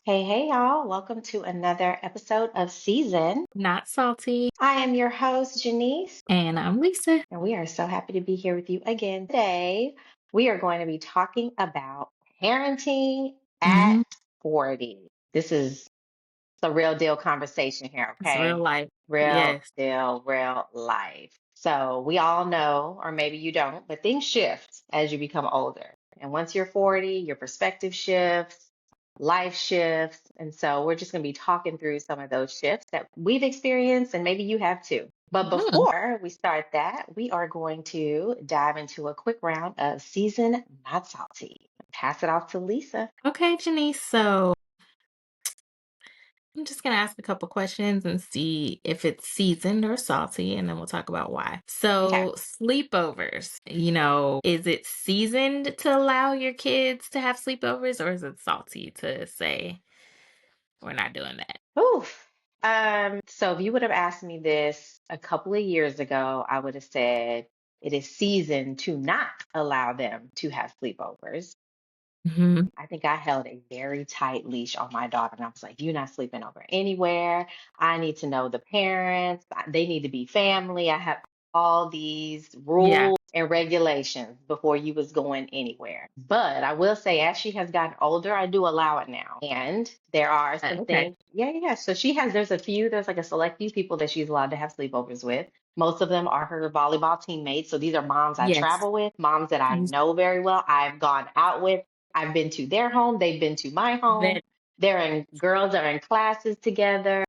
Hey, hey, y'all. Welcome to another episode of Season. Not salty. I am your host, Janice, And I'm Lisa. and we are so happy to be here with you again today. We are going to be talking about parenting at Hmm. 40. This is a real deal conversation here, It's real okay? life. Real Yes. deal, real life. So we all know, or maybe you don't, but things shift as you become older. And once you're 40, your perspective shifts, life shifts. And so we're just going to be talking through some of those shifts that we've experienced, and maybe you have too. But Mhm. before we start that, we are going to dive into a quick round of Season Not Salty. Pass it off to Lisa. Okay, Janice. So I'm just going to ask a couple questions and see if it's seasoned or salty, and then we'll talk about why. Okay. So, sleepovers, is it seasoned to allow your kids to have sleepovers, or is it salty to say we're not doing that? Oof. So if you would have asked me this a couple of years ago, I would have said it is season to not allow them to have sleepovers. Hmm. I think I held a very tight leash on my daughter, and I was like, "You're not sleeping over anywhere. I need to know the parents. They need to be family. I have all these Yeah. rules and regulations before you was going anywhere." But I will say, as she has gotten older, I do allow it now. And there are some Okay. things. Yeah, yeah, yeah. So there's like a select few people that she's allowed to have sleepovers with. Most of them are her volleyball teammates. So these are moms I Yes. travel with, moms that I know very well. I've gone out with. I've been to their home, they've been to my home. That, Girls are in classes together.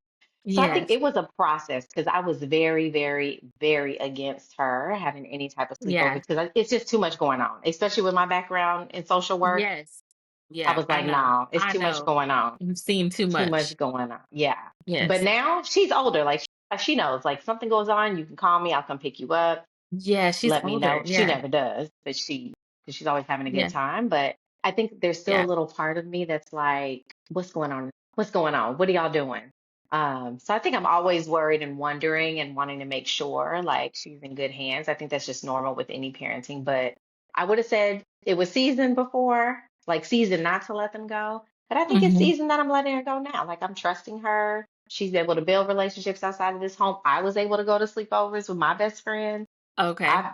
So I think yes. it was a process because I was very, very, very against her having any type of sleepover Yeah. because it's just too much going on, especially with my background in social work. Yes. I Yeah. was I like, know. no, it's I too much know. going on. You've seen too Too much. much going on. Yeah. But Yes. now she's older. Like she knows, like something goes on, you can call me, I'll come pick you up, Yeah, she's let me older. know. She Yeah. never does, but because she's always having a good Yeah. time. But I think there's still a Yeah. little part of me that's like, what's going on? What's going on? What are y'all doing? So I think I'm always worried and wondering and wanting to make sure like she's in good hands. I think that's just normal with any parenting, but I would have said it was seasoned before, like seasoned not to let them go. But I think it's Hmm. seasoned that I'm letting her go now. Like I'm trusting her. She's able to build relationships outside of this home. I was able to go to sleepovers with my best friend. Okay. I've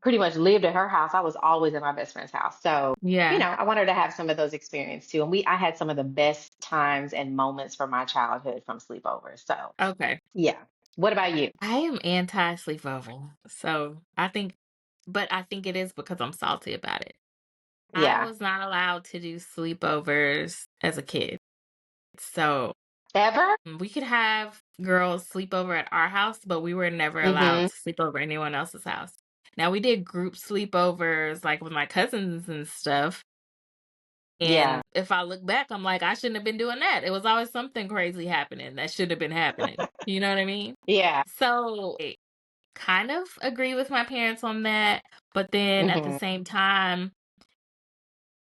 pretty much lived at her house. I was always at my best friend's house. So, Yeah. I want her to have some of those experiences too. And I had some of the best times and moments from my childhood from sleepovers. So, Okay. yeah. What about you? I am anti sleepover. But I think it is because I'm salty about it. I Yeah. was not allowed to do sleepovers as a kid. So Ever? we could have girls sleep over at our house, but we were never allowed Mm-hmm. to sleep over anyone else's house. Now we did group sleepovers like with my cousins and stuff. Yeah. And if I look back, I'm like, I shouldn't have been doing that. It was always something crazy happening that should have been happening. You know what I mean? Yeah. So I kind of agree with my parents on that. But then at the Mm-hmm. same time,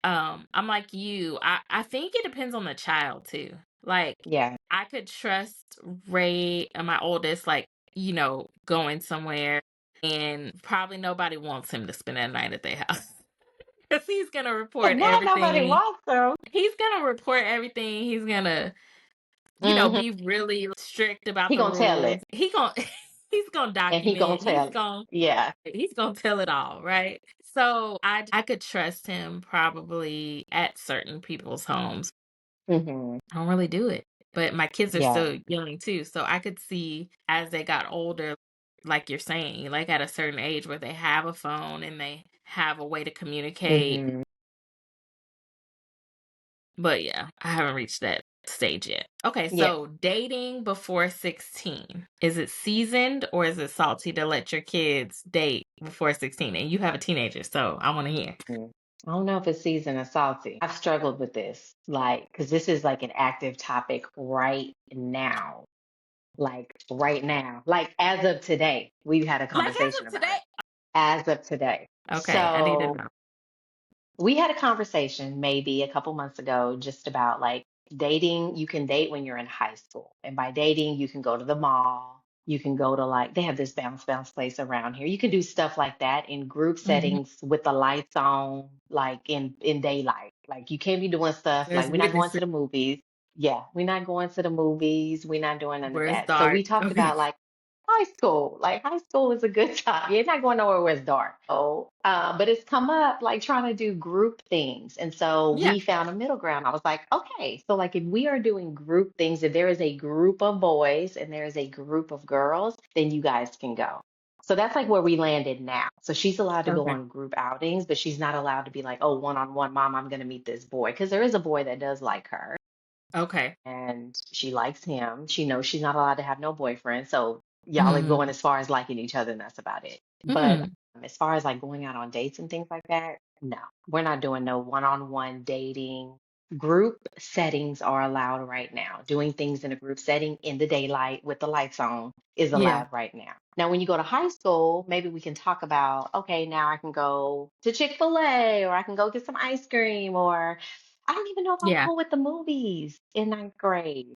I'm like you. I think it depends on the child too. Like Yeah. I could trust Ray, my oldest, like, going somewhere and probably nobody wants him to spend that night at their house. Because he's gonna report Not nobody everything. wants them. He's gonna report everything. He's gonna, Mm-hmm. be really strict about He the gonna tell it. rules. He's gonna And he gonna document. tell it. Yeah. He's gonna tell it all, right? So I could trust him probably at certain people's homes. Mm-hmm. I don't really do it. But my kids are Yeah. still young too. So I could see as they got older, like you're saying, like at a certain age where they have a phone and they have a way to communicate. Mm-hmm. But yeah, I haven't reached that stage yet. Okay, Yeah. so dating before 16. Is it seasoned or is it salty to let your kids date before 16? And you have a teenager, so I want to hear. Mm. I don't know if it's seasoned or salty. I've struggled with this, like, because this is like an active topic right now. Like, right now. Like, as of today, we've had a Like as conversation of about today. it. As of today. Okay, I need to So, know. we had a conversation maybe a couple months ago just about like dating. You can date when you're in high school. And by dating, you can go to the mall. You can go to like, they have this bounce place around here. You can do stuff like that in group Mhm. settings with the lights on, like in daylight. Like you can't be doing stuff There's like we're not going to witnesses. the movies. Yeah, we're not going to the movies. We're not doing none of where it's that. So dark. we talked Okay. about like high school. Like high school is a good time. You're not going nowhere where it's dark. Oh, but it's come up like trying to do group things. And so Yeah. we found a middle ground. I was like, okay, so like if we are doing group things, if there is a group of boys and there is a group of girls, then you guys can go. So that's like where we landed now. So she's allowed to go Okay. on group outings, but she's not allowed to be like, oh, one on one, mom, I'm going to meet this boy. Because there is a boy that does like her Okay. and she likes him. She knows she's not allowed to have no boyfriend. So y'all are going Mm. as far as liking each other, and that's about it. But Mm. as far as like going out on dates and things like that, no, we're not doing no one-on-one dating. Group settings are allowed right now. Doing things in a group setting in the daylight with the lights on is Yeah. allowed right now. Now, when you go to high school, maybe we can talk about, okay, now I can go to Chick-fil-A or I can go get some ice cream or I don't even know if I'm Yeah. cool with the movies in ninth grade.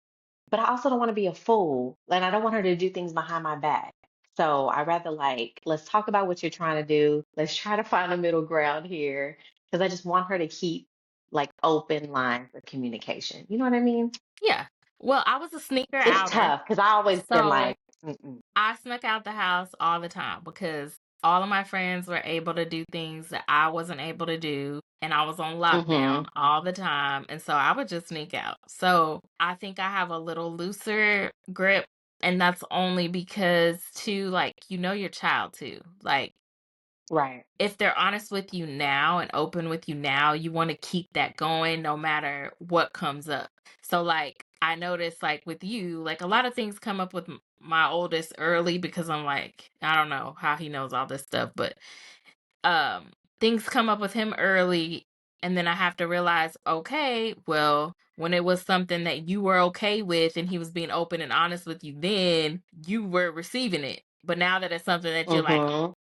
But I also don't want to be a fool. And I don't want her to do things behind my back. So I rather like, let's talk about what you're trying to do. Let's try to find a middle ground here. Because I just want her to keep like open lines of communication. You know what I mean? Yeah. Well, I was a sneaker It's outer. tough because I always been So like, mm-mm, I snuck out the house all the time because all of my friends were able to do things that I wasn't able to do. And I was on lockdown mm-hmm, all the time. And so I would just sneak out. So I think I have a little looser grip. And that's only because, too, like, your child, too. Like, right. if they're honest with you now and open with you now, you want to keep that going no matter what comes up. So, like, I noticed, like, with you, like, a lot of things come up with my oldest early because I'm like, I don't know how he knows all this stuff, but um, things come up with him early. And then I have to realize, okay, well, when it was something that you were okay with and he was being open and honest with you, then you were receiving it. But now that it's something that you're like, Mm-hmm,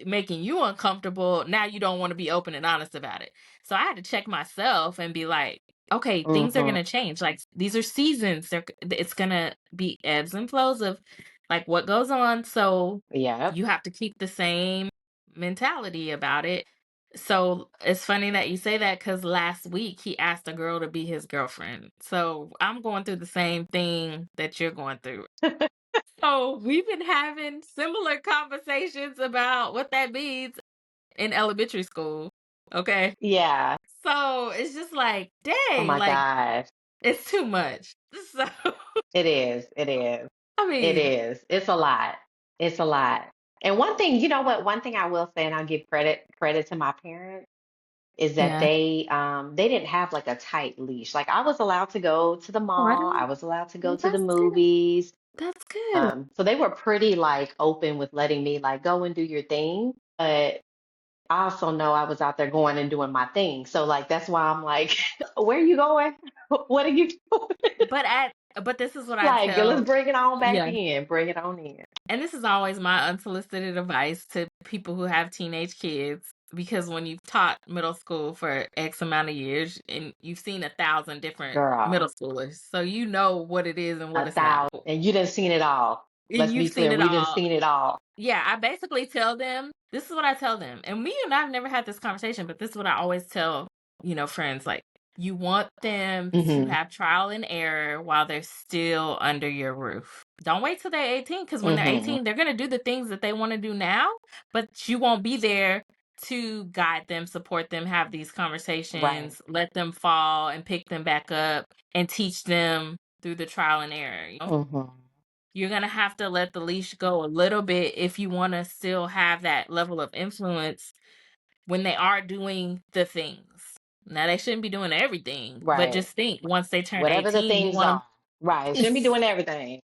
making you uncomfortable, now you don't want to be open and honest about it. So I had to check myself and be like, okay, things are going mm-hmm, to change. Like these are seasons. It's going to be ebbs and flows of like what goes on. So yep. you have to keep the same mentality about it. So it's funny that you say that because last week he asked a girl to be his girlfriend. So I'm going through the same thing that you're going through. So we've been having similar conversations about what that means in elementary school. Okay. Yeah. So it's just like, Oh dang, my like gosh. it's too much. So It is. It is. I It mean, is. It's a lot. It's a lot. And one thing, you know what? One thing I will say, and I'll give credit to my parents, is that yeah. they didn't have like a tight leash. Like I was allowed to go to the Oh, I mall, I don't. was allowed to go Well, to the that's good. movies. That's good. So they were pretty like open with letting me like go and do your thing. But I also know I was out there going and doing my thing. So like that's why I'm like, where are you going? What are you doing? But at but this is what I Like, let's tell. bring it on back Yeah. in. Bring it on in. And this is always my unsolicited advice to people who have teenage kids. Because when you've taught middle school for X amount of years and you've seen 1,000 different Girl, middle schoolers, so you know what it is and what a it's not. thousand. And you done seen it all. And Let's you've be seen clear. it We done all. seen it all. Yeah, I basically tell them, this is what I tell them. And me and I've never had this conversation, but this is what I always tell, friends. Like, you want them to Hmm. have trial and error while they're still under your roof. Don't wait till they're 18, because when they're Hmm. 18, they're going to do the things that they want to do now, but you won't be there to guide them, support them, have these Right. conversations, let them fall and pick them back up and teach them through the trial and error. Hmm. You're gonna have to let the leash go a little bit if you want to still have that level of influence when they are doing the things. Now they shouldn't be doing everything, but Right. just think once they turn Whatever the 18, you things are. want Right. them. Shouldn't be doing everything.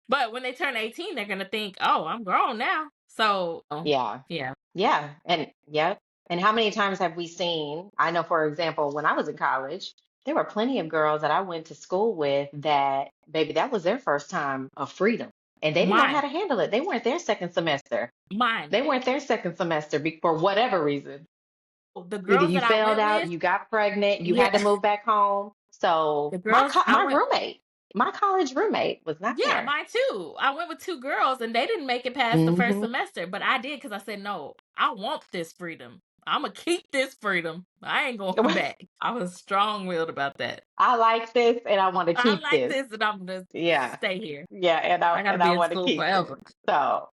But when they turn 18, they're gonna think, "Oh, I'm grown now." So, Yeah. yeah, Yeah. And yep. And how many times have we seen? I know, for example, when I was in college, there were plenty of girls that I went to school with that, baby, that was their first time of freedom. And they didn't know how mine, to handle it. They weren't their second semester. mine. They weren't their second semester for whatever reason. The Either girls you that I failed went out, with, you got pregnant, you yeah, had to move back home. So the girls I my went. roommate, my college roommate was not Yeah, there. mine too. I went with two girls and they didn't make it past the first Hmm. semester, but I did because I said, no, I want this freedom. I'ma keep this freedom. I ain't going back. I was strong-willed about that. I like this and I want to I keep like this. this and I'm gonna Yeah. stay here. Yeah, I gotta and be I in want to school keep this. forever. So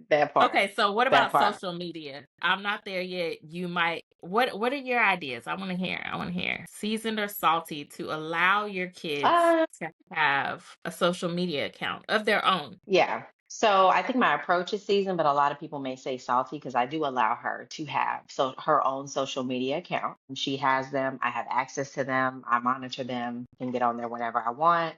that part. Okay, so what That about part. social media? I'm not there yet. You might what are your ideas? I wanna hear. I wanna hear. Seasoned or salty to allow your kids Uh, to have a social media account of their own. yeah. So I think my approach is seasoned, but a lot of people may say salty because I do allow her to have her own social media account. And she has them. I have access to them. I monitor them. Can get on there whenever I want.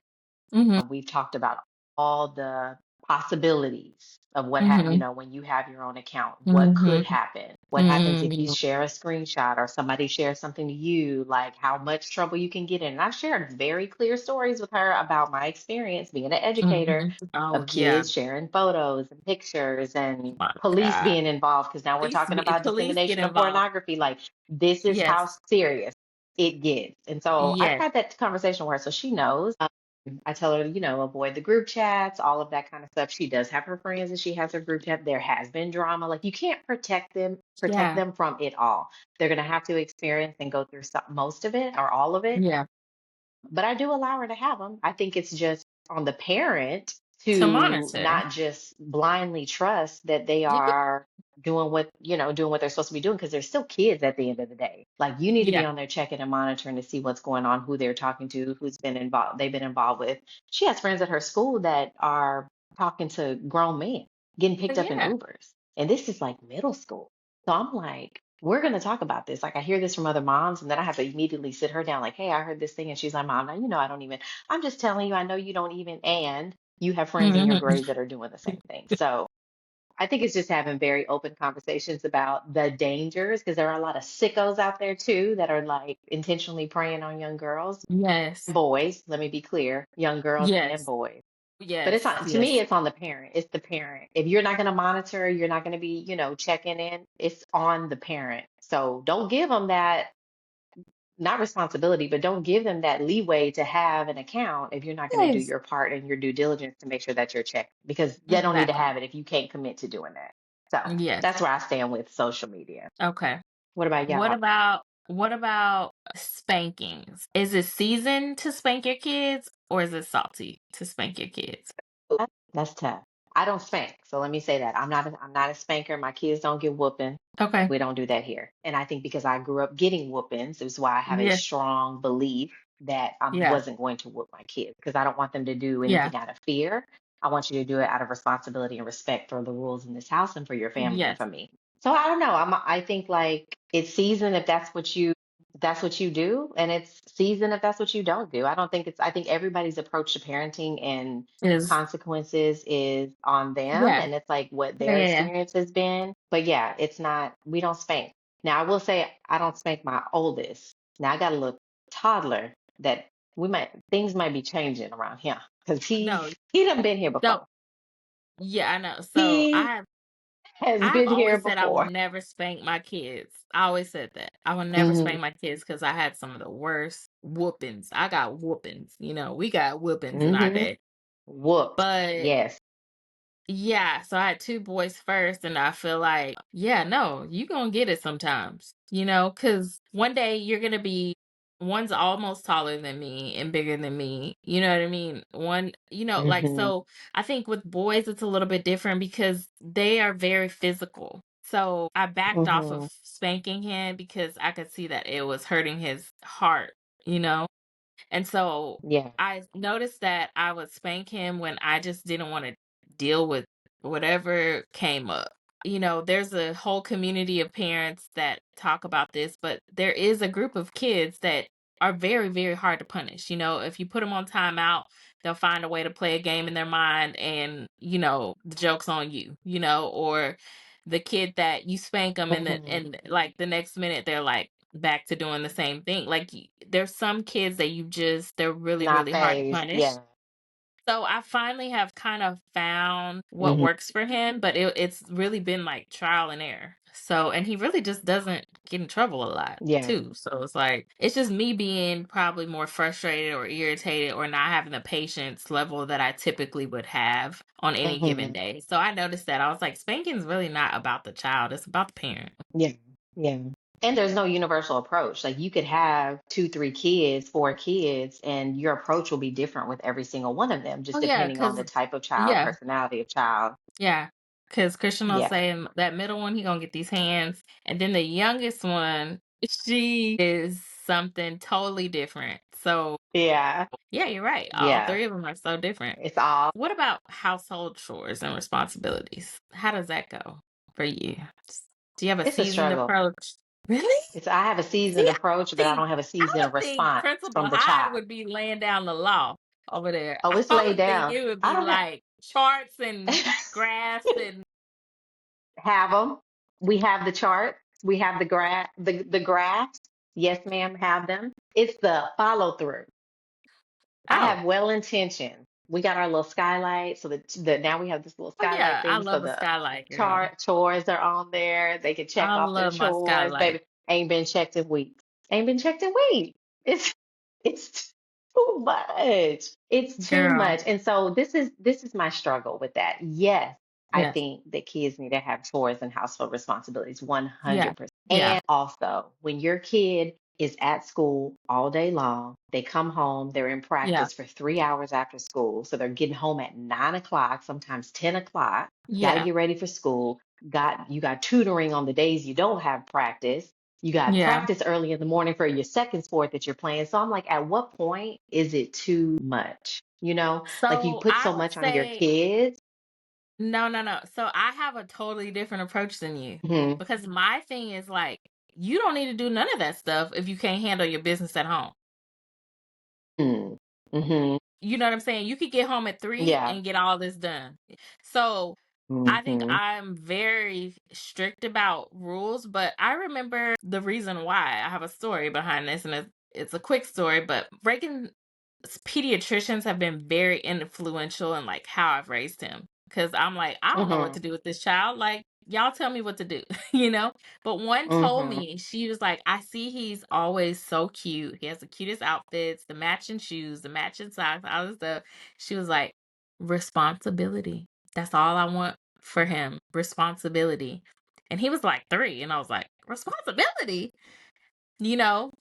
Mhm, We've talked about all the possibilities of mhm, when you have your own account, what could mhm, happen? What happens if you mhm. share a screenshot or somebody shares something to you, like how much trouble you can get in. And I've shared very clear stories with her about my experience being an educator Mhm. Oh, of yeah. kids sharing photos and pictures and My police god. being involved because now we're talking about Police get dissemination of involved. pornography. Like, this is how Yes. serious it gets. And so I've Yes. had that conversation with her so she knows. I tell her, avoid the group chats, all of that kind of stuff. She does have her friends and she has her group chat. There has been drama. Like, you can't protect Yeah. them from it all. They're going to have to experience and go through most of it or all of it. Yeah. But I do allow her to have them. I think it's just on the parent To to monitor. not just blindly trust that they Yeah. are doing what they're supposed to be doing because they're still kids at the end of the day. Like, you need to be Yeah. on there checking and monitoring to see what's going on, who they're talking to, who's been involved, they've been involved with. She has friends at her school that are talking to grown men, getting picked up in Yeah. Ubers. And this is like middle school. So I'm like, we're going to talk about this. Like, I hear this from other moms, and then I have to immediately sit her down, like, hey, I heard this thing. And she's like, Mom, now, I don't even, I'm just telling you, I know you don't even, and you have friends in your Mhm. grade that are doing the same thing. So I think it's just having very open conversations about the dangers because there are a lot of sickos out there too that are like intentionally preying on young girls, Yes. boys. Let me be clear, young girls and Yes. boys. But it's Yes. not, to me, Yes. it's on the parent. It's the parent. If you're not going to monitor, you're not going to be, checking in. It's on the parent. So don't give them that, not responsibility, but don't give them that leeway to have an account if you're not going to do Yes. your part and your due diligence to make sure that you're checked because they don't need to Exactly. have it if you can't commit to doing that. So Yes. that's where I stand with social media. Okay. What about What y'all? about what about spankings? Is it seasoned to spank your kids or is it salty to spank your kids? That's tough. I don't spank, so let me say that I'm not a spanker. My kids don't get whooping. Okay. We don't do that here. And I think because I grew up getting whoopings, is why I have a Yeah. strong belief that I Yeah. wasn't going to whoop my kids because I don't want them to do Yeah. anything out of fear. I want you to do it out of responsibility and respect for the rules in this house and for your family and Yes. for me. So I don't know. I think like it's season if that's what you do, and it's season if that's what you don't do. I think everybody's approach to parenting and Is consequences is on them, yeah. and it's like what Yeah. their Yeah. Yeah. experience has been. But yeah, it's not, we don't spank. Now I will say I don't spank my oldest. Now I got a little toddler that things might be changing around here because No. he done been here So before. yeah, I know. So He has I've been here always said I will before. never spank my kids. I always said that. I will never Hmm. spank my kids because I had some of the worst whoopings. I got whoopings. We got whoopings in our Hmm. day. Whooped. But Yes. yeah, so I had 2 boys first, and I feel like, yeah, no, you gonna get it sometimes, because one day you're gonna be one's almost taller than me and bigger than me, you know what I mean? Like, Hmm. so I think with boys, it's a little bit different because they are very physical. So I backed off of Hmm. spanking him because I could see that it was hurting his heart, you know? And so Yeah. I noticed that I would spank him when I just didn't want to deal with whatever came up. There's a whole community of parents that talk about this, but there is a group of kids that are very, very hard to punish. If you put them on timeout, they'll find a way to play a game in their mind and, the joke's on you, or the kid that you spank them Hmm. and like the next minute they're like, back to doing the same thing. Like there's some kids that they're really, Not really hard to phased. punish. Yeah. So I finally have kind of found what Hmm. works for him, but it's really been like trial and error. So, and he really just doesn't get in trouble a lot Yeah. too. So it's like, it's just me being probably more frustrated or irritated or not having the patience level that I typically would have on any given Hmm. day. So I noticed that I was like, spanking's really not about the child, it's about the parent. Yeah. Yeah. And there's no universal approach. Like you could have two, three kids, four kids, and your approach will be different with every single one of them, Oh just yeah, depending on because the type of child, yeah, personality of child. yeah, because Christian will Yeah. say that middle one, he gonna get these hands, and then the youngest one, she is something totally different. So Yeah. yeah, you're right. All Yeah. three of them are so different. It's all What about household chores and responsibilities? How does that go for you? Do you have a it's a seasoned struggle. approach? Really? It's I have a See, seasoned approach, but I don't have a I seasoned would think response Principal from the Hyde child. would be laying down the law over there. Oh, it's I laid would think down. it would I be don't have like charts and graphs and have them. We have the charts. We have the graphs. Yes, ma'am, have them. It's the follow through. I oh, have well intentioned. We got our little skylight, so that now we have this little oh skylight yeah, I thing. So love a the skylight girl. chores are on there. They can check I off their love my chores. skylight. Baby, ain't been checked in weeks. Ain't been checked in weeks. It's too much. It's too Girl. much. And so this is my struggle with that. Yes, I Yes. think that kids need to have chores and household responsibilities Yeah. 100%. Yeah. And also, when your kid is at school all day long, they come home, they're in Yeah. practice for 3 hours after school. So they're getting home at 9 o'clock, sometimes 10 o'clock. Got to Yeah. get ready for school. You got tutoring on the days you don't have practice. You got Yeah. practice early in the morning for your second sport that you're playing. So I'm like, at what point is it too much? Like you So put I so would much on your say kids. no, no, no. So I have a totally different approach than you Hmm. because my thing is like, you don't need to do none of that stuff if you can't handle your business at home. Hmm. You know what I'm saying? You could get home at 3 Yeah. and get all this done. So I think Hmm. I'm very strict about rules, but I remember the reason why. I have a story behind this, and it's a quick story, but Reagan pediatricians have been very influential in like how I've raised him because I'm like, I don't know what to Hmm. do with this child. Like, y'all tell me what to do, you know? But one told Hmm. me, she was like, I see he's always so cute. He has the cutest outfits, the matching shoes, the matching socks, all this stuff. She was like, responsibility. That's all I want for him. Responsibility. And he was like 3. And I was like, responsibility, you know?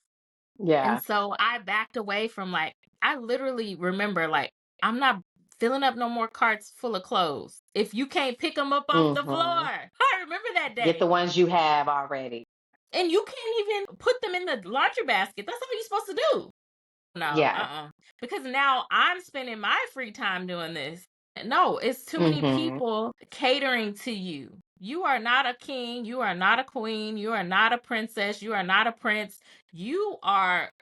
And Yeah. so I backed away from like, I literally remember like, I'm not filling up no more carts full of clothes. If you can't pick them up off the floor. Hmm. I remember that Get day. the ones you have already. And you can't even put them in the laundry basket. That's all you're supposed to do. No, Yeah. because now I'm spending my free time doing this. No, it's too many Hmm. people catering to you. You are not a king. You are not a queen. You are not a princess. You are not a prince.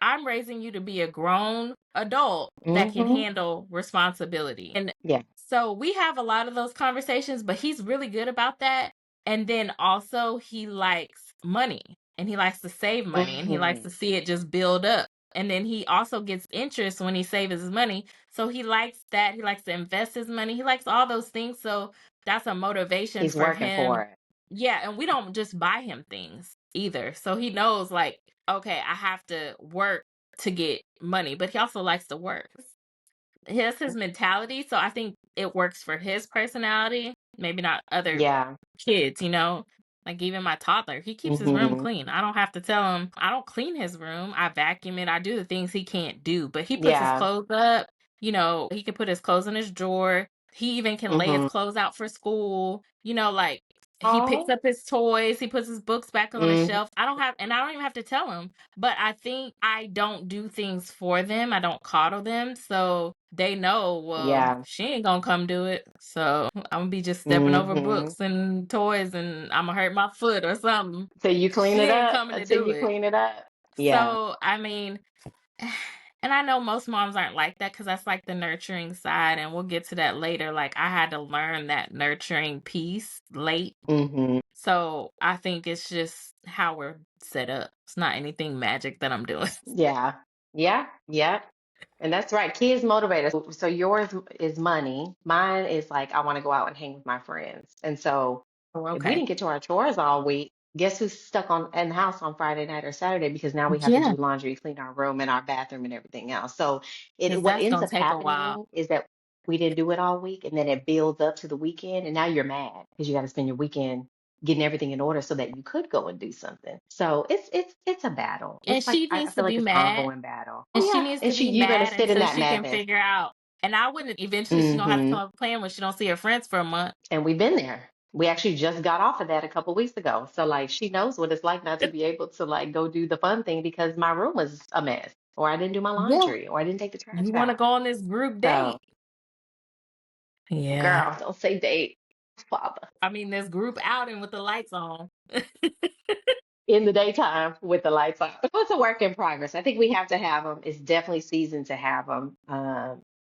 I'm raising you to be a grown adult that can Hmm. handle responsibility. And Yeah. so we have a lot of those conversations, but he's really good about that. And then also, he likes money and he likes to save money and he likes Hmm. to see it just build up, and then he also gets interest when he saves his money. So he likes that. He likes to invest his money. He likes all those things. So that's a motivation He's for working him. for it. Yeah. And we don't just buy him things either. So he knows, like, okay, I have to work to get money, but he also likes to work. That's his mentality. So I think it works for his personality, maybe not other Yeah. kids, you know? Like even my toddler, he keeps his room Hmm. clean. I don't have to tell him, I don't clean his room. I vacuum it. I do the things he can't do, but he puts his Yeah. clothes up. You know, he can put his clothes in his drawer. He even can lay his Hmm. clothes out for school. You know, like he picks Oh. up his toys, he puts his books back on the Hmm. shelf. I don't even have to tell him, but I think I don't do things for them. I don't coddle them. So they know, well, Yeah. she ain't gonna come do it. So I'm gonna be just stepping over Hmm. books and toys and I'm gonna hurt my foot or something. Till you clean She it ain't up. coming to Until do you it. clean it up. Yeah. So, I mean, and I know most moms aren't like that because that's like the nurturing side, and we'll get to that later. Like, I had to learn that nurturing piece late. Hmm. So, I think it's just how we're set up. It's not anything magic that I'm doing. Yeah. Yeah. Yeah. And that's right. Kids motivate us. So yours is money. Mine is like, I want to go out and hang with my friends. And so Oh, if we okay. didn't get to our chores all week, guess who's stuck on in the house on Friday night or Saturday because now we have to Yeah, do laundry, clean our room and our bathroom and everything else. So because what that's ends going up to take a while. happening is that we didn't do it all week and then it builds up to the weekend and now you're mad because you got to spend your weekend. getting everything in order so that you could go and do something. So it's a battle. And It's like she I needs to feel like be it's mad. ongoing battle. Oh And she yeah, needs and to she be you're gonna mad sit in until that she can madness. figure out. And I wouldn't eventually she's gonna have to Hmm. come up with a plan when she don't see her friends for a month. And we've been there. We actually just got off of that a couple weeks ago. So like she knows what it's like not to be able to like go do the fun thing because my room was a mess, or I didn't do my Yeah. laundry, or I didn't take the trash You wanna out. go on this group So date. Yeah. girl, don't say date, Father. I mean this group outing with the lights on. In the daytime with the lights on. So it's a work in progress. I think we have to have them. It's definitely season to have them.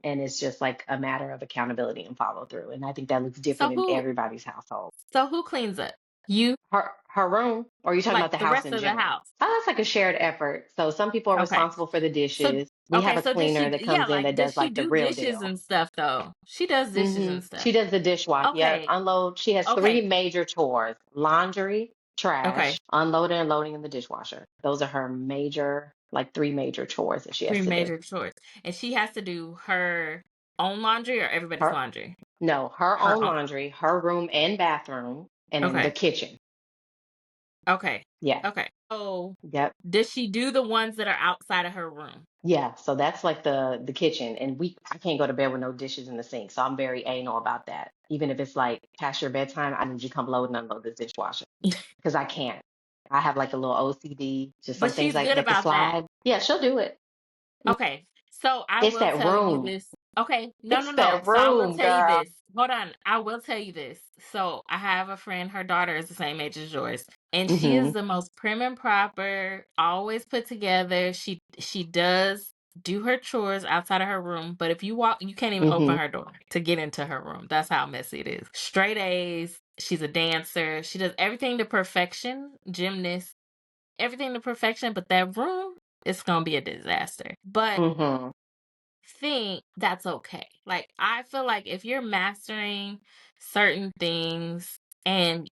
And it's just like a matter of accountability and follow through. And I think that looks So different in who everybody's household. so who cleans up? You, Her room, or are you talking like about the the house rest in of the general? house. Oh, that's like a shared effort. So some people are Okay. responsible for the So dishes. We have okay, a so does cleaner she that yeah, comes in like that does does she like the do real dishes deal. and stuff though? She does dishes and stuff. She does the dishwasher. Yeah, Okay. unload. She has three Okay. major chores: laundry, Okay. trash, unloading and loading in the dishwasher. Those are her major, like three major chores that she has Three to do. major chores. And she has to do her own laundry or everybody's Her, laundry? no, her Her own own. laundry, her room and bathroom, and then the Okay. kitchen. Okay. Yeah. Okay. So Yep. does she do the ones that are outside of her room? Yeah, so that's like the kitchen, and we I can't go to bed with no dishes in the sink, so I'm very anal about that. Even if it's like past your bedtime, I need you to come load and unload this dishwasher because I can't. I have like a little OCD, just But some things she's like good that can about that. slide. Yeah, she'll do it. Mm, Okay. So I It's will that tell you room. this. Okay. No, no, It's no. that So I will room, tell you girl. this. Hold on. I will tell you this. So I have a friend, her daughter is the same age as yours. And she Hmm. is the most prim and proper, always put together. She does do her chores outside of her room, but if you walk, you can't even open Hmm. her door to get into her room. That's how messy it is. Straight A's. She's a dancer. She does everything to perfection, gymnast, everything to perfection, but that room, it's gonna be a disaster. But Hmm. think that's okay. Like I feel like if you're mastering certain things and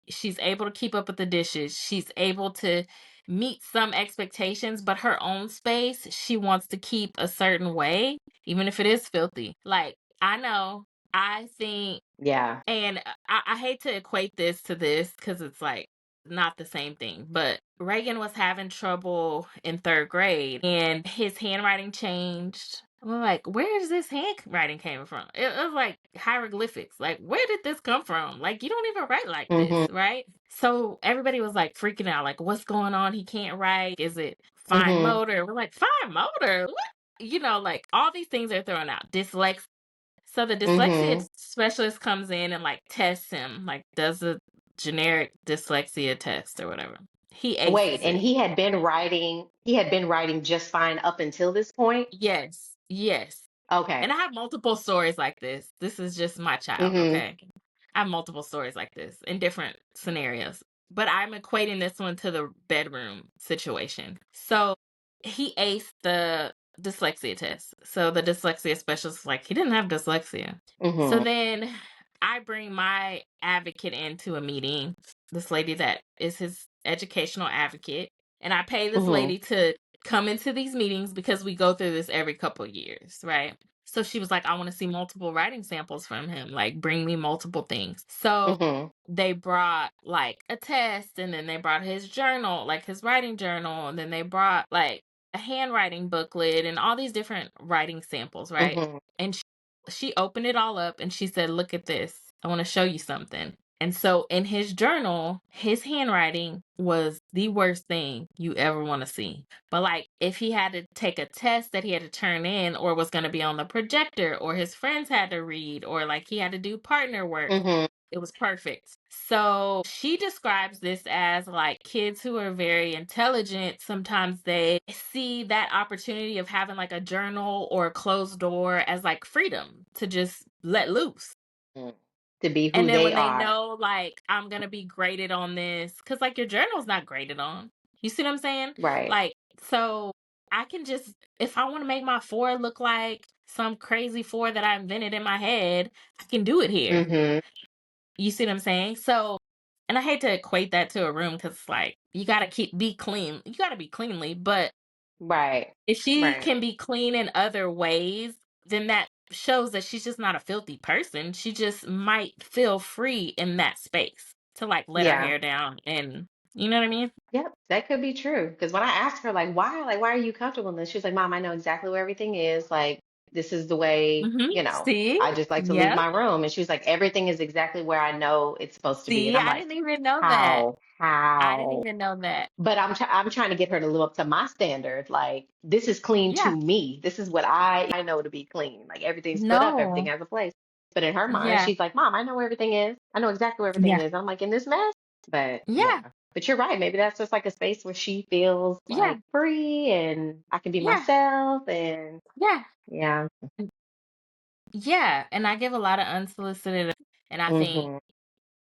she's able to keep up with the dishes, she's able to meet some expectations, but her own space, she wants to keep a certain way, even if it is filthy. Like I know, I think Yeah. and I hate to equate this to this because it's like not the same thing. But Reagan was having trouble in third grade and his handwriting changed. I'm like, where is this handwriting came from? It was like hieroglyphics. Like, where did this come from? Like, you don't even write like this, Hmm. right? So everybody was like freaking out, like, what's going on? He can't write. Is it fine Hmm. motor? We're like, fine motor? What? Like all these things are thrown out. Dyslexia, so the dyslexia Hmm. specialist comes in and like tests him, like does a generic dyslexia test or whatever. He Wait, aces and it. he had been writing just fine up until this point? Yes, yes. And Okay. I have multiple stories like this. This is just my child, Hmm. okay? I have multiple stories like this in different scenarios. But I'm equating this one to the bedroom situation. So he aced the dyslexia test. So the dyslexia specialist was like, he didn't have dyslexia. So Hmm. then I bring my advocate into a meeting, this lady that is his educational advocate. And I pay this Hmm. lady to come into these meetings because we go through this every couple of years, right? So she was like, I want to see multiple writing samples from him, like bring me multiple things. So Hmm. they brought like a test and then they brought his journal, like his writing journal, and then they brought like a handwriting booklet and all these different writing samples, right? Hmm. And she opened it all up and she said, look at this. I want to show you something. And so in his journal, his handwriting was the worst thing you ever want to see. But like if he had to take a test that he had to turn in or was going to be on the projector or his friends had to read or like he had to do partner work, Hmm. it was perfect. So she describes this as like kids who are very intelligent, sometimes they see that opportunity of having like a journal or a closed door as like freedom to just let loose. To be And who then they when they are. know like I'm going to be graded on this, because like your journal's not graded on. You see what I'm saying? Right. Like, so I can just, if I want to make my four look like some crazy four that I invented in my head, I can do it here. Hmm. You see what I'm saying? So, and I hate to equate that to a room because like you gotta be clean. You gotta be cleanly, but Right. if she Right. can be clean in other ways, then that shows that she's just not a filthy person. She just might feel free in that space to like let her Yeah. hair down, and you know what I mean? Yep, that could be true. Because when I asked her, like, why are you comfortable in this? She was like, Mom, I know exactly where everything is. Like, this is the way, See? I just like to leave Yep. my room. And she was like, everything is exactly where I know it's supposed to be. And See, I'm I like, didn't even know that. how, I didn't how? even know that. But I'm trying to get her to live up to my standard. Like, this is clean to Yeah. me. This is what I know to be clean. Like, everything's put up, everything No. has a place. But in her mind, Yeah. she's like, Mom, I know where everything is. I know exactly where everything Yeah. is. I'm like, in this mess. But yeah. Yeah. But you're right. Maybe that's just like a space where she feels Yeah. like free and I can be Yeah. myself. And Yeah. yeah. Yeah. And I give a lot of unsolicited, and I think Hmm.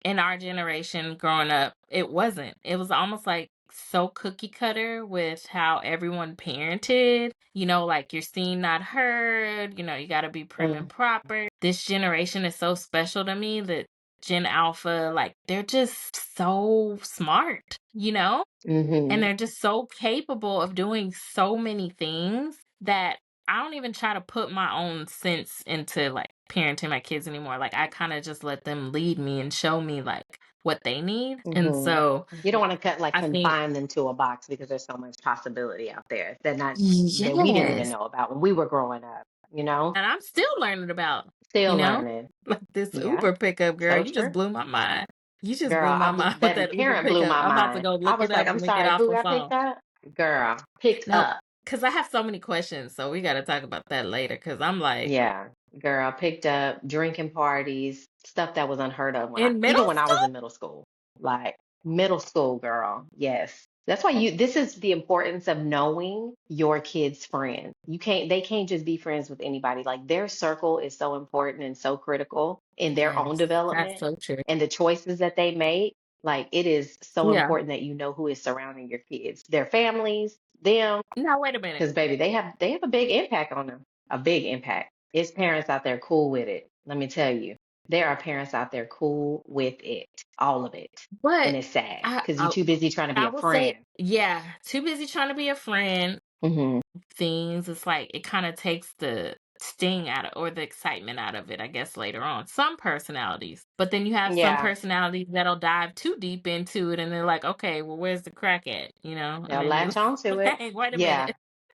in our generation growing up, it wasn't. It was almost like so cookie cutter with how everyone parented. Like you're seen, not heard. You got to be prim and proper. This generation is so special to me that Gen Alpha, like, they're just so smart. And Hmm. they're just so capable of doing so many things that I don't even try to put my own sense into like parenting my kids anymore. Like I kind of just let them lead me and show me like what they need. And Hmm. so You don't want to cut like I think confine them to a box because there's so much possibility out there that we didn't even yes. know about when we were growing up, And I'm still learning about, you still know, learning. like this Yeah, Uber pickup girl. so You just true. blew my mind. You just blew Girl, my mind with that that Uber parent blew pickup. my I'm about to mind. go I look was it like, up I'm when we get sorry, off who the got phone. picked up? Girl, picked No, up. because I have so many questions. So we got to talk about that later. Because I'm like, Yeah, girl, picked up, drinking parties, stuff that was unheard of in middle even when I was school? in middle school. Like middle school, girl. Yes. That's why this is the importance of knowing your kid's friend. They can't just be friends with anybody. Like their circle is so important and so critical in their own Yes, that's development so true. and the choices that they make. Like it is so Yeah. important that you know who is surrounding your kids, their families, them. Now, wait a minute. Because baby, they have a big impact on them. A big impact. It's parents out there cool with it. Let me tell you. There are parents out there cool with it. All of it. And But it's sad I, because you're I, too busy trying to be I a will say, friend. yeah, too busy trying to be a friend. Hmm. Things. It's like it kind of takes the sting out of or the excitement out of it, I guess, later on. Some personalities. But then you have some Yeah. personalities that'll dive too deep into it and they're like, okay, well, where's the crack at? And They'll then you're latch on to like, it. hey, wait a Yeah.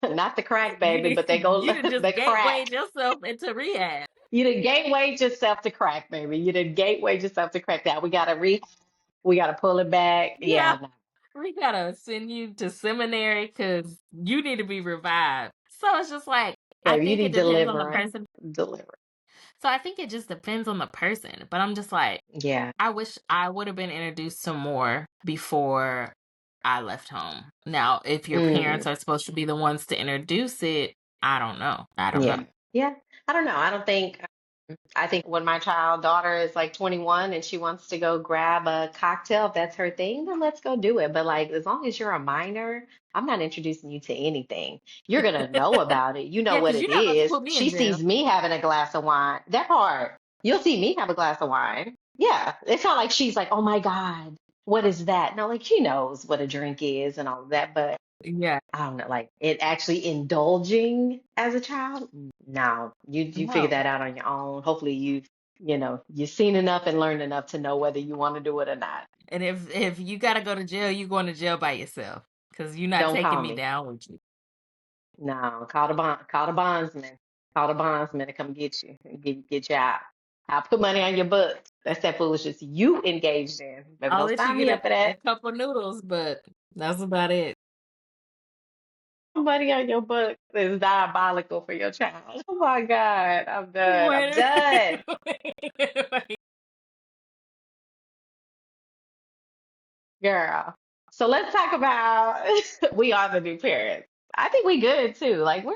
minute. Not the crack, You baby, did but they go you did just the crack. gateway yourself into rehab. You did gateway yourself to crack, baby. You did gateway yourself to crack. That we gotta pull it back. Yeah. Yeah, no. We gotta send you to seminary because you need to be revived. So it's just like I Baby, you think it need depends on the deliverance. person. Deliver. So I think it just depends on the person. But I'm just like, Yeah. I wish I would have been introduced to more before I left home. Now, if your parents Mm. are supposed to be the ones to introduce it, I don't know. I don't know. Yeah. Yeah. I don't know. I think when my daughter is like 21 and she wants to go grab a cocktail, if that's her thing, then let's go do it. But like, as long as you're a minor, I'm not introducing you to anything. You're gonna know about it. You know Yeah, what because it you're not about to is. put me in She jail. sees me having a glass of wine. That part. You'll see me have a glass of wine. Yeah. It's not like she's like, oh my God, what is that? No, like she knows what a drink is and all of that, but Yeah. I don't know, like it actually indulging as a child. No, you figure No. that out on your own. Hopefully you've seen enough and learned enough to know whether you want to do it or not. And if you gotta go to jail, you're going to jail by yourself. Because you're not Don't taking call me me. down with you. No, call the bondsman. Call the bondsman to come get you, get you out. I'll put money on your books. That's that foolishness you engaged in. Baby, I'll don't let you sign me get up for a that. couple noodles, but that's about it. Money on your books is diabolical for your child. Oh my God, I'm done. I'm Wait a done. minute. Girl. So let's talk about we are the new parents. I think we good too. Like we're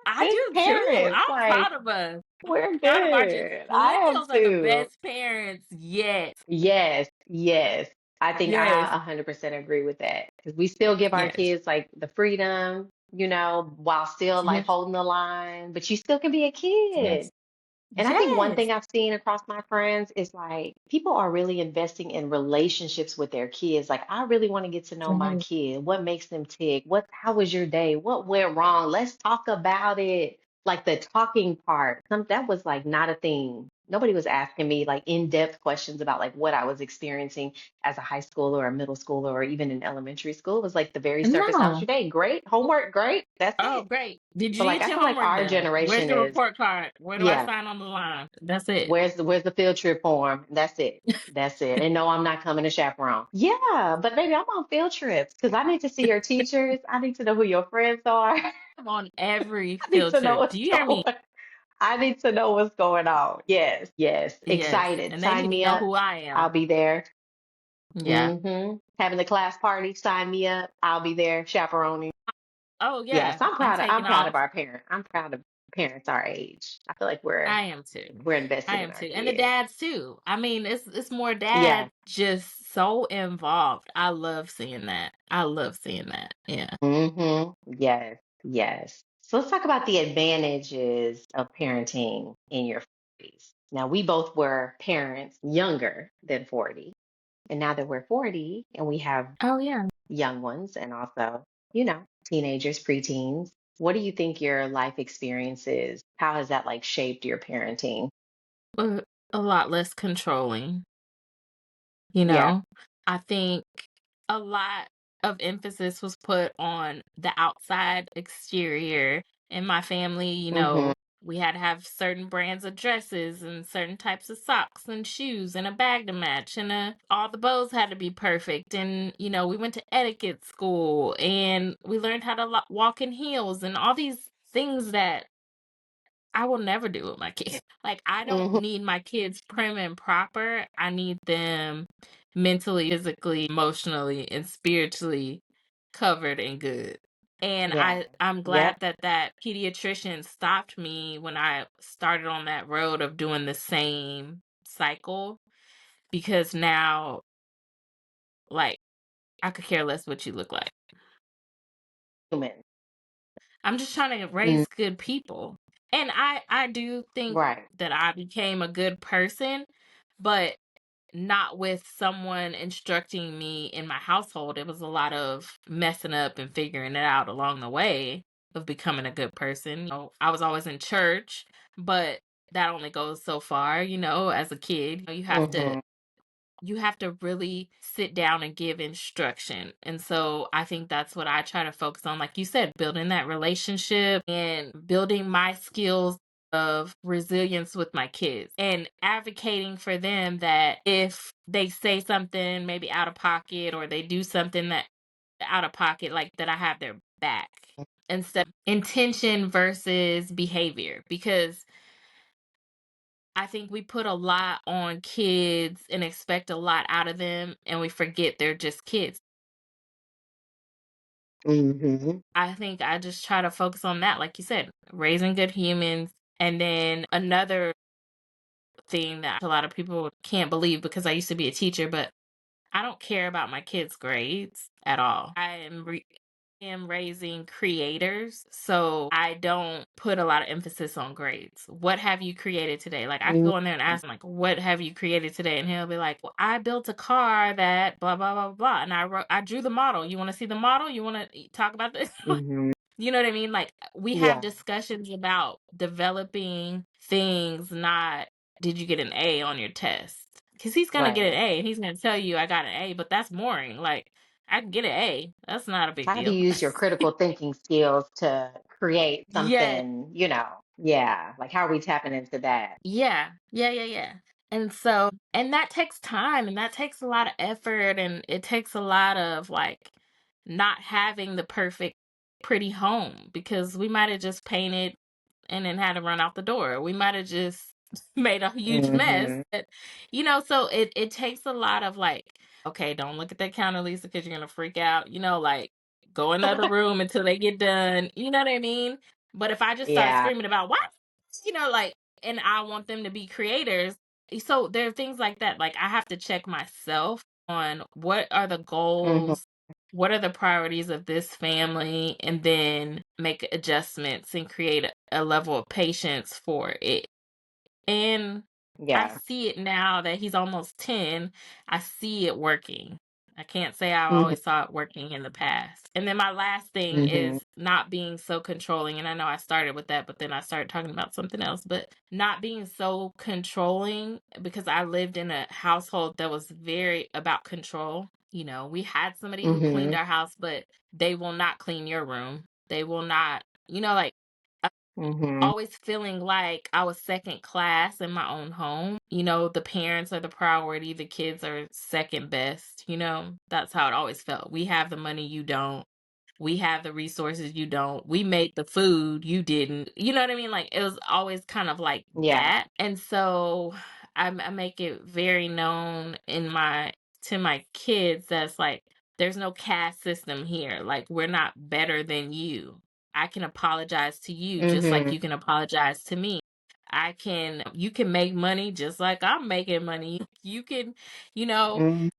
I good do too. parents. I'm Like proud of us. we're Proud of our gen. good. I am Millennials are the too. best parents yet. Yes, yes. I think Yes, I 100% agree with that because we still give our yes, kids like the freedom, while still like yes, holding the line, but you still can be a kid. yes, And I think one yes. thing I've seen across my friends is like people are really investing in relationships with their kids. Like, I really want to get to know my Yes. kid. What makes them tick? How was your day? What went wrong? Let's talk about it. Like the talking part. That was like not a thing Nobody was asking me like in-depth questions about like what I was experiencing as a high schooler or a middle schooler or even in elementary school. It was like the very surface. How was No. your day? Great. Homework, great. That's Oh, it. great. Did But you like get I your feel like homework our done? Where's generation your is, report card? Where do I yeah, sign on the line? That's it. where's the field trip form? That's it. That's it. And no, I'm not coming to chaperone. Yeah, but baby, I'm on field trips because I need to see your teachers. I need to know who your friends are. I'm on every I need field to know trip. what's Do you hear me? going. I need to know what's going on. Yes, yes. Yes. Excited. And they Sign need to me know up. who I I'll am. be there. Yeah. Having the class party. Sign me up. I'll be there chaperoning. Oh, Yes, yeah. And I'm taking proud of off. our parents. I'm proud of parents our age. I feel like I am too. we're I invested in am our too. And the kids. dads too. I mean, it's more Yeah. dads just so involved. I love seeing that. I love seeing that. Yeah. Yes, yes. So let's talk about the advantages of parenting in your 40s. Now, we both were parents younger than 40. And now that we're 40 and we have Oh, yeah. young ones and also, teenagers, preteens, what do you think your life experience is? How has that like shaped your parenting? Uh, a lot less controlling. You Yeah. know, I think a lot of emphasis was put on the outside exterior. In my family, Mm-hmm. we had to have certain brands of dresses and certain types of socks and shoes and a bag to match, and all the bows had to be perfect. And, we went to etiquette school and we learned how to walk in heels and all these things that I will never do with my kids. Like, I don't Mm-hmm. need my kids prim and proper. I need them mentally, physically, emotionally, and spiritually covered and good. And Yeah. I'm glad Yep. that that pediatrician stopped me when I started on that road of doing the same cycle, because now, like, I could care less what you look like. Human. I'm just trying to Mm, raise good people. And I do think right. that I became a good person, but not with someone instructing me in my household. It was a lot of messing up and figuring it out along the way of becoming a good person. I was always in church, but that only goes so far, as a kid. Mm-hmm. You have to really sit down and give instruction. And so I think that's what I try to focus on. Like you said, building that relationship and building my skills of resilience with my kids and advocating for them that if they say something maybe out of pocket or they do something that out of pocket, like that I have their back instead of intention versus behavior. Because I think we put a lot on kids and expect a lot out of them, and we forget they're just kids. Mm-hmm. I think I just try to focus on that, like you said, raising good humans. And then another thing that a lot of people can't believe, because I used to be a teacher, but I don't care about my kids' grades at all. I am raising creators, so I don't put a lot of emphasis on grades. What have you created today? Like, I could Mm-hmm. go in there and ask him, like, what have you created today? And he'll be like, well, I built a car that blah blah blah blah, and I drew the model. You want to see the model? You want to talk about this? Mm-hmm. You know what I mean? Like, we have Yeah. discussions about developing things, not did you get an A on your test? Because he's going to get an Right. A and he's going to tell you I got an A, but that's boring. Like, I can get an A. That's not a big How do deal. you use your critical thinking skills to create Yeah. something, yeah, like how are we tapping into that? Yeah. Yeah. Yeah. Yeah. And so, and that takes time and that takes a lot of effort and it takes a lot of like not having the perfect, pretty home, because we might have just painted and then had to run out the door. We might have just made a huge mess. Mm-hmm. So it takes a lot of like, okay, don't look at that counter, Lisa, because you're gonna freak out. Like go in the other room until they get done. You know what I mean? But if I just start Yeah. screaming about what, like, and I want them to be creators, so there are things like that. Like I have to check myself on what are the Mm-hmm. goals, what are the priorities of this family, and then make adjustments and create a level of patience for it. And I Yeah. see it now that he's almost 10. I see it working. I can't say I Mhm. always saw it working in the past. And then my last thing Mhm. is not being so controlling. And I know I started with that, but then I started talking about something else. But not being so controlling because I lived in a household that was very about control. You know, we had somebody who cleaned Mhm. our house, but they will not clean your room. They will not, you know, like Mhm. always feeling like I was second class in my own home. You know, the parents are the priority, the kids are second best, you know? That's how it always felt. We have the money, you don't. We have the resources, you don't. We made the food, you didn't. You know what I mean? Like it was always kind of like Yeah. that. And so I make it very known in my to my kids that's like there's no caste system here. Like we're not better than you. I can apologize to you just like Mhm. you can apologize to me. You can make money just like I'm making money. You can, you know, Mhm.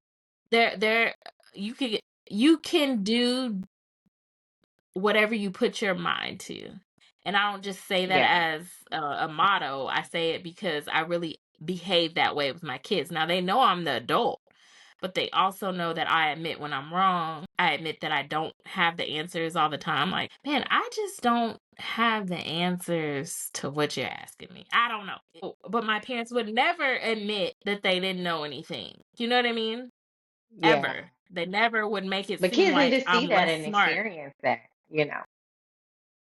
there you can you can do whatever you put your mind to. And I don't just say that Yeah. as a motto. I say it because I really behave that way with my kids. Now they know I'm the adult, but they also know that I admit when I'm wrong. I admit that I don't have the answers all the time. Like, man, I just don't have the answers to what you're asking me. I don't know. But my parents would never admit that they didn't know anything. You know what I mean? Yeah. Ever. They never would make it But seem kids need like to see I'm that less and smart. experience that.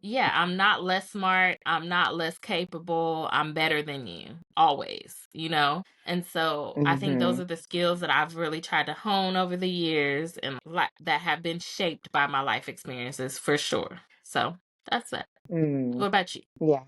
Yeah, I'm not less smart. I'm not less capable. I'm better than you always, you know? And so I think those Mhm. are the skills that I've really tried to hone over the years and that have been shaped by my life experiences for sure. So that's that. Mm. What about you? Yeah.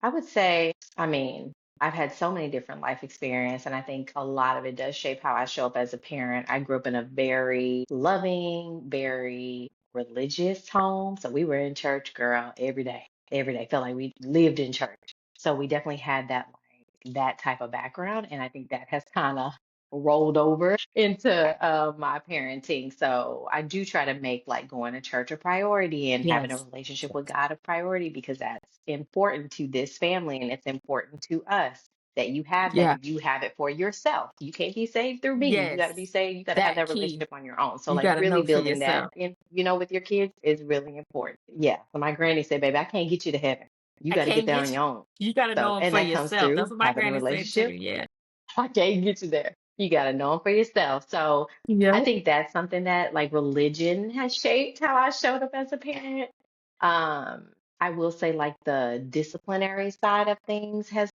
I would say, I mean, I've had so many different life experience, and I think a lot of it does shape how I show up as a parent. I grew up in a very loving, very religious home. So we were in church, girl, every day. Every day. Felt like we lived in church. So we definitely had that type of background. And I think that has kind of rolled over into my parenting. So I do try to make like going to church a priority and having a Yes. relationship with God a priority because that's important to this family and it's important to us that you have that Yeah. and you have it for yourself. You can't be saved through me. You got to be Yes. saved. You got to have That that key. relationship on your own. So You like got to really know for building that yourself. in, with your kids is really important. Yeah. So my granny said, baby, I can't get you to heaven. You I got to get can't there on get you. your own. You got to So, know them and for that comes yourself. That's through what my having a granny said too. relationship. Yeah. I can't get you there. You got to know them for yourself. So I Yep. think that's something that like religion has shaped how I showed up as a parent. Um, I will say like the disciplinary side of things has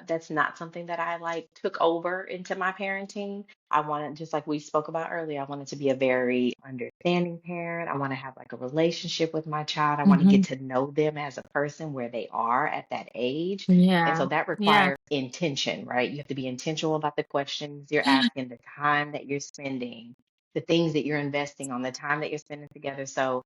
that's not something that I like took over into my parenting. I wanted just like we spoke about earlier, I wanted to be a very understanding parent. I want to have like a relationship with my child. I want to get Hmm. to know them as a person where they are at that age. And so Yeah. that Yeah. requires intention, right? You have to be intentional about the questions you're asking, the time that you're spending, the things that you're investing on, the time that you're spending together. So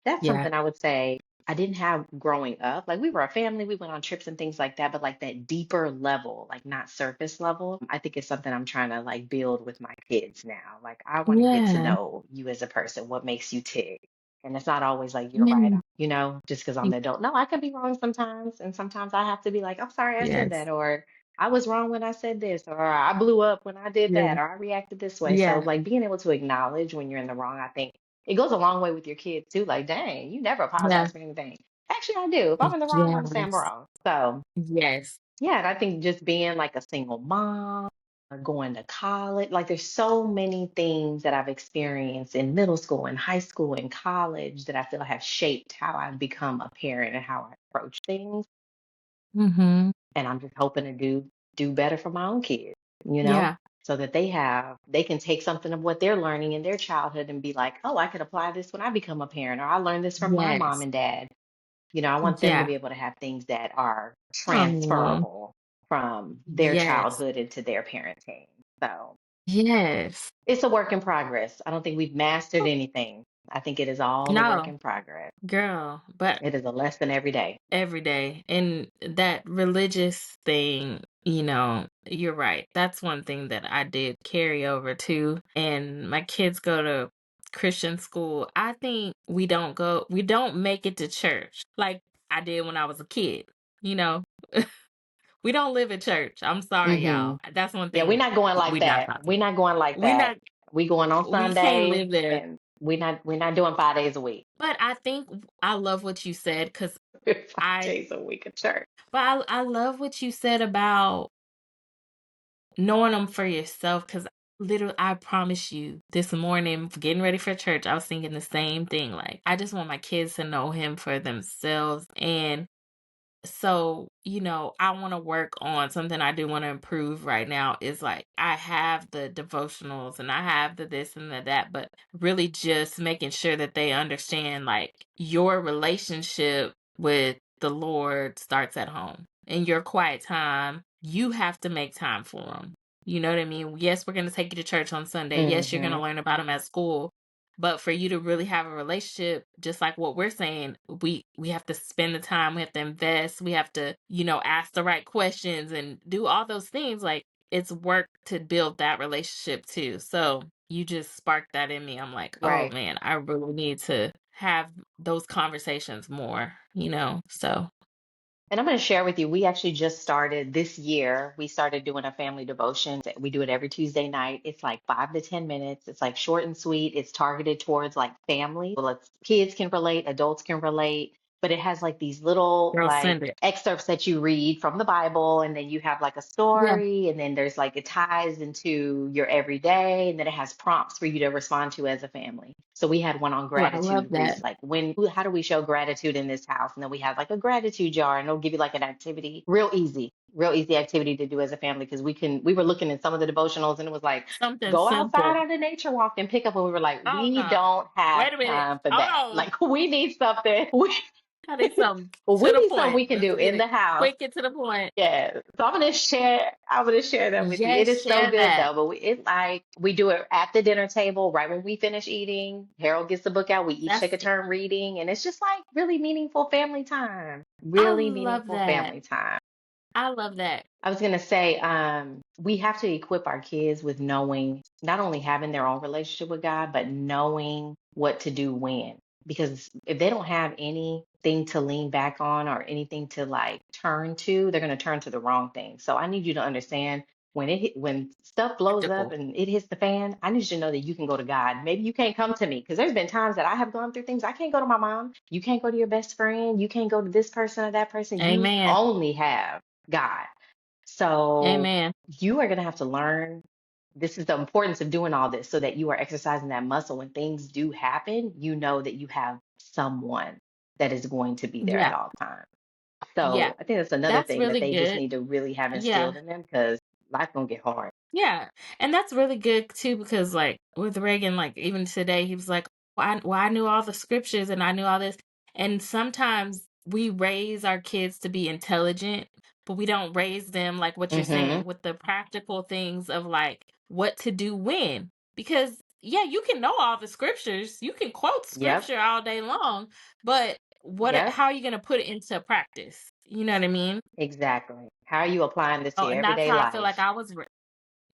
that's Yeah. something I would say I didn't have growing up. Like we were a family, we went on trips and things like that, but like that deeper level, like not surface level, I think it's something I'm trying to like build with my kids now. Like I want to get to Yeah. know you as a person, what makes you tick. And it's not always like you're right, Yeah. just because I'm the adult. No, I could be wrong sometimes. And sometimes I have to be like, I'm sorry I said Yes. that, or I was wrong when I said this, or I blew up when I did Yeah. that, or I reacted this way. So Yeah. like being able to acknowledge when you're in the wrong, I think it goes a long way with your kids too. Like, dang, you never Yeah. apologize for anything. Actually, I do. If I'm in the wrong, I'm gonna say I'm Yes. wrong. So Yes. yeah, and I think just being like a single mom or going to college, like there's so many things that I've experienced in middle school and high school and college that I feel have shaped how I've become a parent and how I approach things. Mhm. And I'm just hoping to do better for my own kids, you know, Yeah. so that they can take something of what they're learning in their childhood and be like, oh, I could apply this when I become a parent, or I learned this from my mom Yes. and dad. I want them to Yeah. be able to have things that are Oh. transferable from their Yes. childhood into their parenting. So Yes. it's a work in progress. I don't think we've mastered anything. I think it is all a work No, in progress. girl, but It is a lesson every day. every day. And that religious thing, you're right. That's one thing that I did carry over too. And my kids go to Christian school. I think we don't make it to church like I did when I was a kid. You know, we don't live in church. I'm sorry, Hmm. y'all. That's one Yeah, we're thing not going like we not that. about to. We're not going like We not that. We going on We can't Sunday, live there. and we're not doing 5 days a week. But I think I love what you said because Five I days a week of church. but I love what you said about knowing them for yourself. Because literally, I promise you, this morning, getting ready for church, I was thinking the same thing, like, I just want my kids to know him for themselves, and so, I want to work on something I do want to improve right now is like I have the devotionals and I have the this and the that, but really just making sure that they understand like your relationship with the Lord starts at home. In your quiet time, you have to make time for them. You know what I mean? Yes, we're going to take you to church on Sunday. Yes, you're going to Hmm. learn about them at school, but for you to really have a relationship, just like what we're saying, we have to spend the time, we have to invest, we have to, ask the right questions and do all those things. Like it's work to build that relationship too. So you just sparked that in me. I'm like, oh Right. man, I really need to have those conversations more, So And I'm going to share with you, we actually just started this year. We started doing a family devotion. We do it every Tuesday night. It's like 5 to 10 minutes. It's like short and sweet. It's targeted towards like family. Well, it's kids can relate, adults can relate, but it has like these little girl, like send it. excerpts that you read from the Bible, and then you have like a Yeah. story, and then there's like it ties into your everyday, and then it has prompts for you to respond to as a family. So we had one on Oh, I love gratitude, that. like how do we show gratitude in this house? And then we had like a gratitude jar, and it'll give you like an activity, real easy activity to do as a family, because we were looking at some of the devotionals, and it was like Something go outside simple. on a nature walk and pick up, and we were like, Oh we no. don't have Wait a minute. time for Hold that. on. Like we need something. I need something We to the need something point. we can Let's do get in it. the house. Quick and to the point. Yeah. So I'm gonna share that with you. It Yes, is so share good that. though. But we do it at the dinner table right when we finish eating. Harold gets the book out. We each take That's a turn reading, and it's just like really meaningful family time. I Really love meaningful that. family time. I love that. I was gonna say, we have to equip our kids with knowing, not only having their own relationship with God, but knowing what to do when. Because if they don't have anything to lean back on or anything to like turn to, they're gonna turn to the wrong thing. So I need you to understand when stuff blows up Practical. and it hits the fan, I need you to know that you can go to God. Maybe you can't come to me because there's been times that I have gone through things. I can't go to my mom. You can't go to your best friend. You can't go to this person or that person. You Amen. only have God. So Amen. you are going to have to learn. This is the importance of doing all this so that you are exercising that muscle. When things do happen, you know that you have someone that is going to be there at Yeah. all times. Yeah. So I think that's another That's thing that really they just good. need to really have Yeah. instilled in them, because life gonna get hard. Yeah, and that's really good too because, like, with Reagan, like, even today, he was like, "Well, I knew all the scriptures and I knew all this." And sometimes we raise our kids to be intelligent, but we don't raise them like what you're Mm-hmm. saying with the practical things of like what to do when. Because yeah, you can know all the scriptures, you can quote Yep. scripture all day long, but Yep. how are you going to put it into practice? You know what I mean? Exactly. How are you applying this to Oh, your and that's everyday how I feel like life? I was.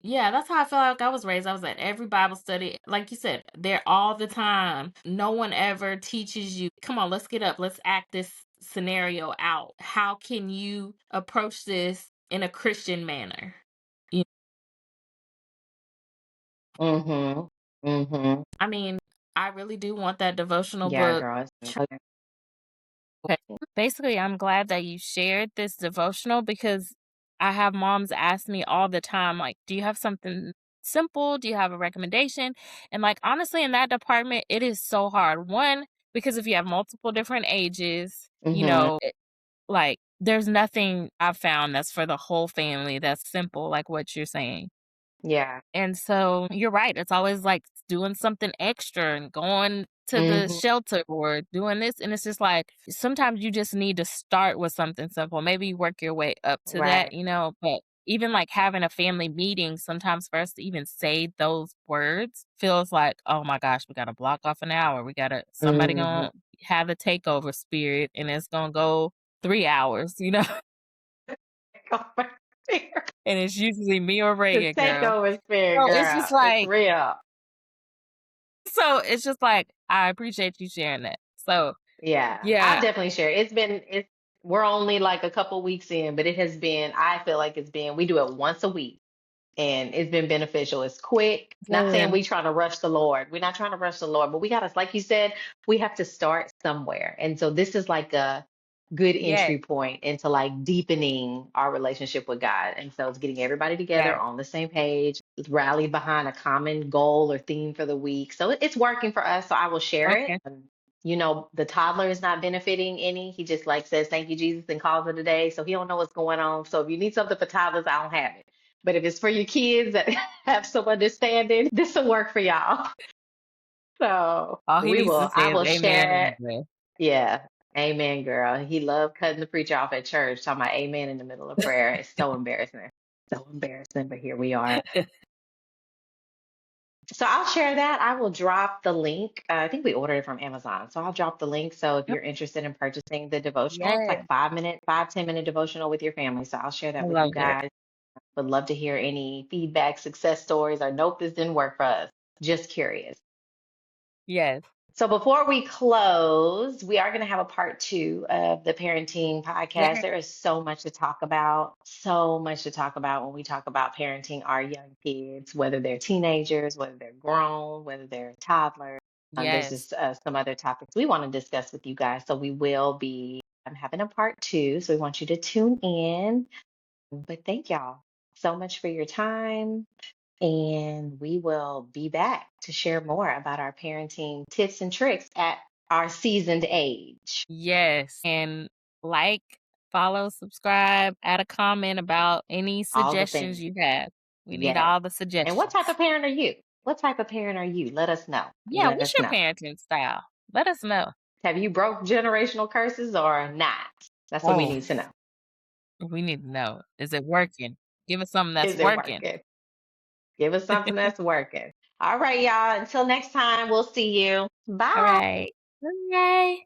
Yeah, that's how I felt like I was raised. I was at every Bible study. Like you said, there all the time. No one ever teaches you, come on, let's get up. Let's act this scenario out. How can you approach this in a Christian manner? You- Mm-hmm. Mm-hmm. I mean, I really do want that devotional Yeah, book. girl. Okay. Okay. Basically, I'm glad that you shared this devotional because I have moms ask me all the time, like, do you have something simple? Do you have a recommendation? And, like, honestly, in that department, it is so hard. One, because if you have multiple different ages, Mm-hmm. like, there's nothing I've found that's for the whole family that's simple, like what you're saying. Yeah. And so you're right. It's always like doing something extra and going to the Mm-hmm. shelter or doing this. And it's just like sometimes you just need to start with something simple. Maybe you work your way up to that, Right. but even like having a family meeting, sometimes for us to even say those words feels like, oh my gosh, we got to block off an hour. Somebody Mm-hmm. gonna have a takeover spirit and it's gonna go 3 hours, and it's usually me or The Reagan, girl. takeover spirit, So it's just girl. It's like, real. I appreciate you sharing that. So, Yeah, I'll yeah, definitely share. We're only like a couple weeks in, but it has been, I feel like we do it once a week. and it's been beneficial. It's quick. Not saying Good. we trying to rush the Lord. We're not trying to rush the Lord, but we got to, like you said, we have to start somewhere. And so this is like a good Yes. entry point into like deepening our relationship with God. And so it's getting everybody together Yes. on the same page, rally behind a common goal or theme for the week. So it's working for us. So I will share it. Okay. You know, the toddler is not benefiting any. He just like says, thank you, Jesus, and calls it a day. So he don't know what's going on. So if you need something for toddlers, I don't have it. But if it's for your kids that have some understanding, this will work for y'all. So All he needs to I say is will amen share and it. agree. Yeah. Amen, girl. He loved cutting the preacher off at church, talking about amen in the middle of prayer. It's so embarrassing. So embarrassing, but here we are. So I'll share that. I will drop the link. I think we ordered it from Amazon. So I'll drop the link. So if Yep. you're interested in purchasing the devotional, it's Yes. like 5 minute, 5, 10 minute devotional with your family. So I'll share I that with you love it. guys. Would love to hear any feedback, success stories, or nope, this didn't work for us. Just curious. Yes. So before we close, we are going to have a part two of the parenting podcast. Yes. There is so much to talk about, so much to talk about when we talk about parenting our young kids, whether they're teenagers, whether they're grown, whether they're toddlers. There's Yes. just some other topics we want to discuss with you guys. So we will be having a part two. So we want you to tune in. But thank y'all so much for your time. And we will be back to share more about our parenting tips and tricks at our seasoned age. Yes. And like, follow, subscribe, add a comment about any All the suggestions things. you have. We need Yes. all the And what type suggestions. of parent are you? What type of parent are you? Let us know. Yeah, Let what's us your know. parenting style? Let us know. Have you broke generational curses or not? That's what we Oh, need to know. we need to know. Is it working? Give us something that's Is it working. working? Give us something that's working. All right, y'all. Until next time, we'll see you. All Bye. right. Bye.